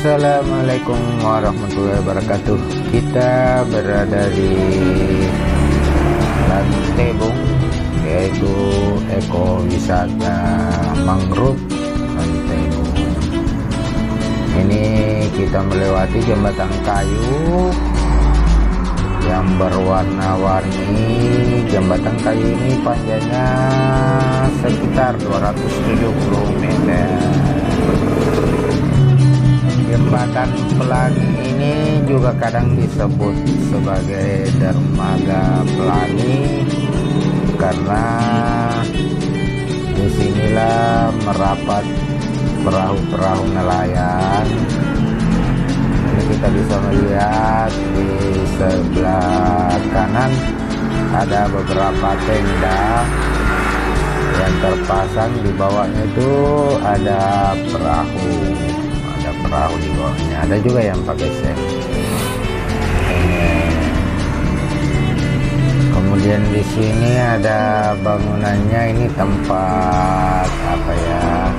Assalamualaikum warahmatullahi wabarakatuh. Kita berada di Lantebung, yaitu ekowisata mangrove Lantebung. Ini kita melewati jembatan kayu yang berwarna-warni. Jembatan kayu ini panjangnya sekitar 270 meter. Jembatan Pelangi ini juga kadang disebut sebagai dermaga Pelangi karena disinilah merapat perahu-perahu nelayan. Ini kita bisa melihat di sebelah kanan ada beberapa tenda yang terpasang. Di bawahnya itu ada perahu di bawahnya, ada juga yang pakai sen. Kemudian di sini ada bangunannya, ini tempat apa ya,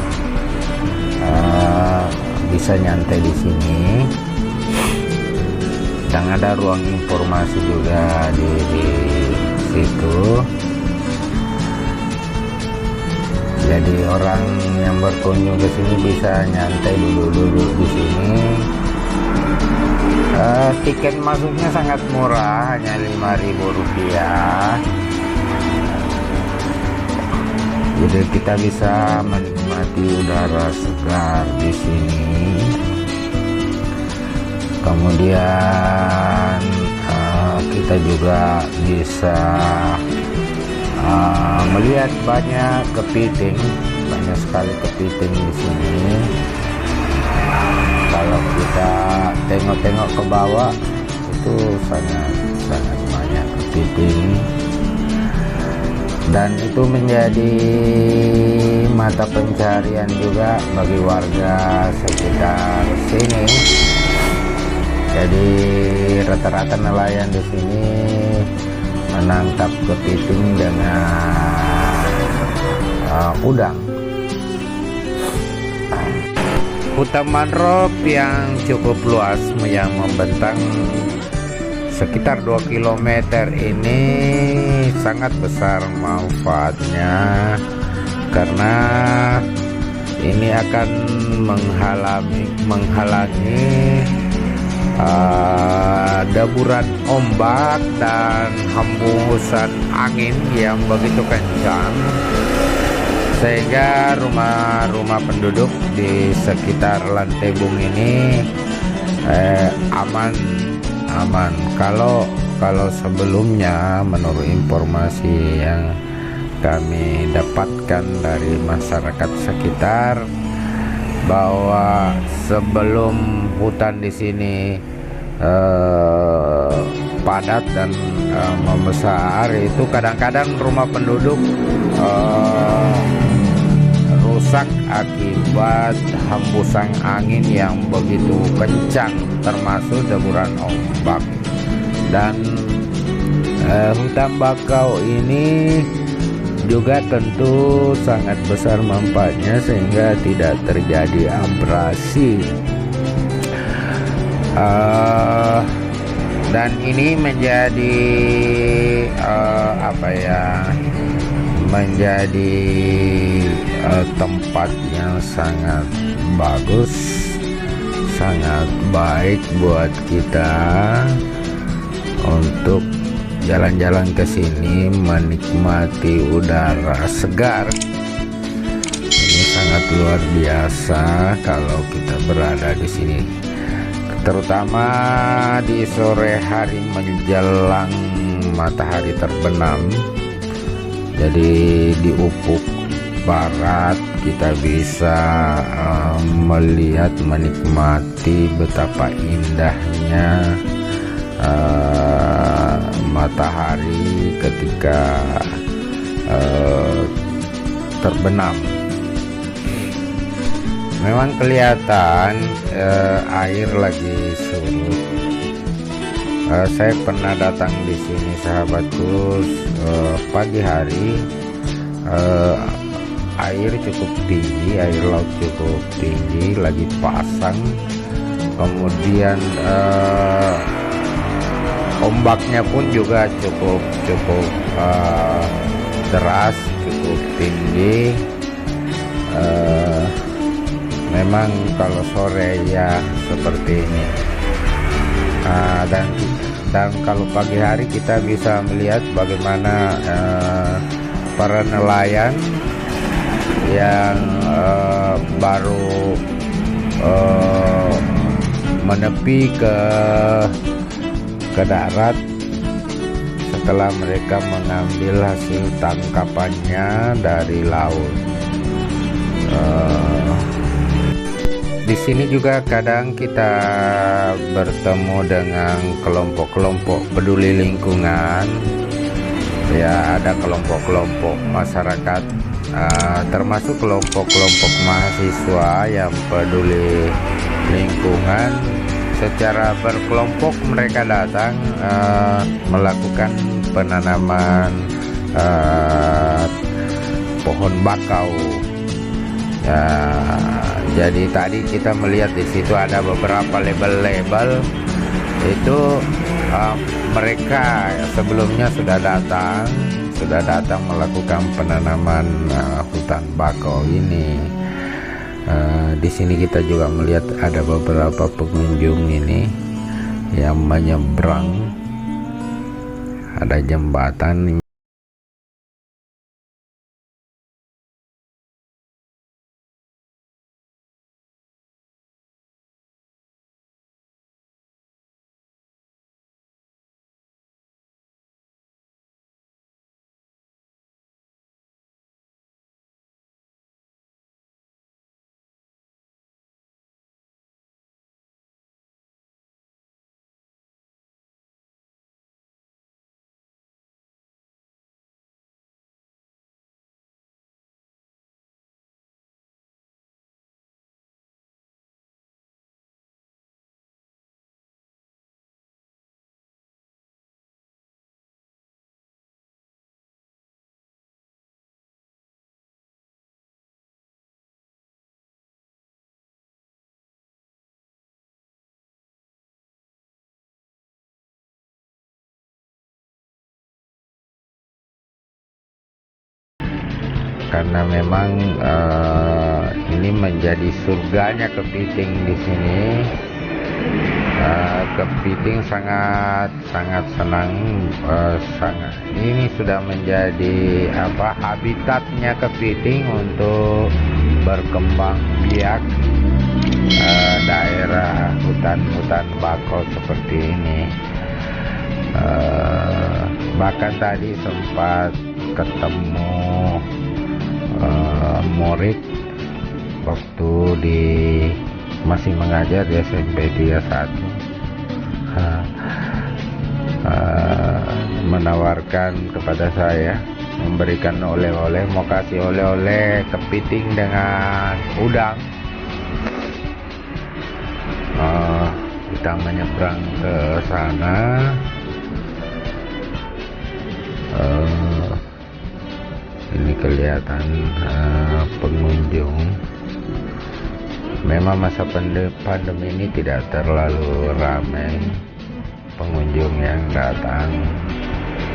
bisa nyantai di sini, dan ada ruang informasi juga di situ. Jadi orang yang berkunjung ke sini bisa nyantai dulu di sini. Tiket masuknya sangat murah, hanya Rp5.000. Jadi kita bisa menikmati udara segar di sini. Kemudian kita juga bisa melihat banyak kepiting, banyak sekali kepiting di sini. Kalau kita tengok-tengok ke bawah itu sangat banyak kepiting, dan itu menjadi mata pencarian juga bagi warga sekitar sini. Jadi rata-rata nelayan di sini menangkap kepiting dengan udang. Hutan mangrove yang cukup luas yang membentang sekitar 2 km ini sangat besar manfaatnya, karena ini akan menghalangi deburan ombak dan hembusan angin yang begitu kencang, sehingga rumah-rumah penduduk di sekitar Lantebung ini aman. Kalau sebelumnya, menurut informasi yang kami dapatkan dari masyarakat sekitar, bahwa sebelum hutan di sini padat dan membesar, itu kadang-kadang rumah penduduk rusak akibat hembusan angin yang begitu kencang, termasuk deburan ombak. Dan hutan bakau ini juga tentu sangat besar manfaatnya, sehingga tidak terjadi abrasi. Dan ini menjadi menjadi tempat yang sangat bagus, sangat baik buat kita untuk jalan-jalan ke sini menikmati udara segar. Ini sangat luar biasa kalau kita berada di sini, terutama di sore hari menjelang matahari terbenam. Jadi di ufuk barat kita bisa melihat, menikmati betapa indahnya matahari ketika terbenam. Memang kelihatan air lagi surut. Saya pernah datang di sini, sahabatku, pagi hari. Air cukup tinggi, air laut cukup tinggi, lagi pasang. kemudian ombaknya pun juga cukup deras, cukup tinggi. Memang kalau sore ya seperti ini. Dan kalau pagi hari kita bisa melihat bagaimana para nelayan yang baru menepi ke darat setelah mereka mengambil hasil tangkapannya dari laut. Di sini juga kadang kita bertemu dengan kelompok-kelompok peduli lingkungan. Ya, ada kelompok-kelompok masyarakat, termasuk kelompok-kelompok mahasiswa yang peduli lingkungan. Secara berkelompok mereka datang melakukan penanaman pohon bakau. Ya, jadi tadi kita melihat di situ ada beberapa label-label itu. Mereka sebelumnya sudah datang melakukan penanaman hutan bakau ini. Di sini kita juga melihat ada beberapa pengunjung ini yang menyeberang. Ada jembatan. Karena memang ini menjadi surganya kepiting di sini. Kepiting sangat senang. Ini sudah menjadi habitatnya kepiting untuk berkembang biak daerah hutan bakau seperti ini. Bahkan tadi sempat ketemu murid waktu masih mengajar di SMP dia 1, menawarkan kepada saya memberikan oleh-oleh, mau kasih oleh-oleh kepiting dengan udang. Kita menyeberang ke sana. Ini kelihatan pengunjung. Memang masa pandemi ini tidak terlalu ramai pengunjung yang datang,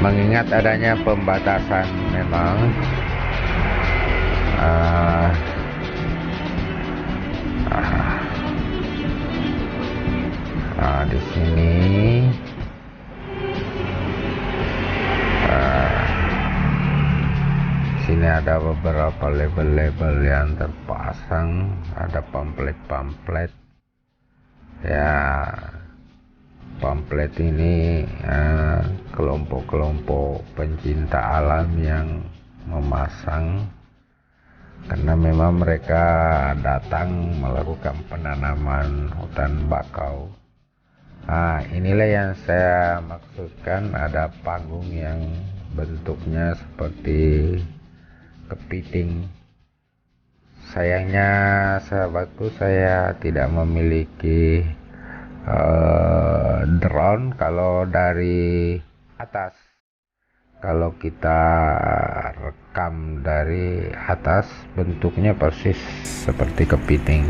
mengingat adanya pembatasan. Memang di sini sini ada beberapa label-label yang terpasang, ada pamflet-pamflet. Ya, pamflet ini kelompok-kelompok pencinta alam yang memasang, karena memang mereka datang melakukan penanaman hutan bakau. Inilah yang saya maksudkan, ada panggung yang bentuknya seperti kepiting. Sayangnya sahabatku, saya tidak memiliki drone. Kalau dari atas, kalau kita rekam dari atas, bentuknya persis seperti kepiting.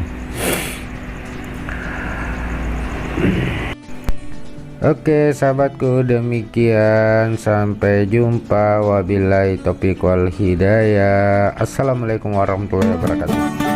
Oke sahabatku, demikian, sampai jumpa, wabillahi taufiq wal hidayah. Assalamualaikum warahmatullahi wabarakatuh.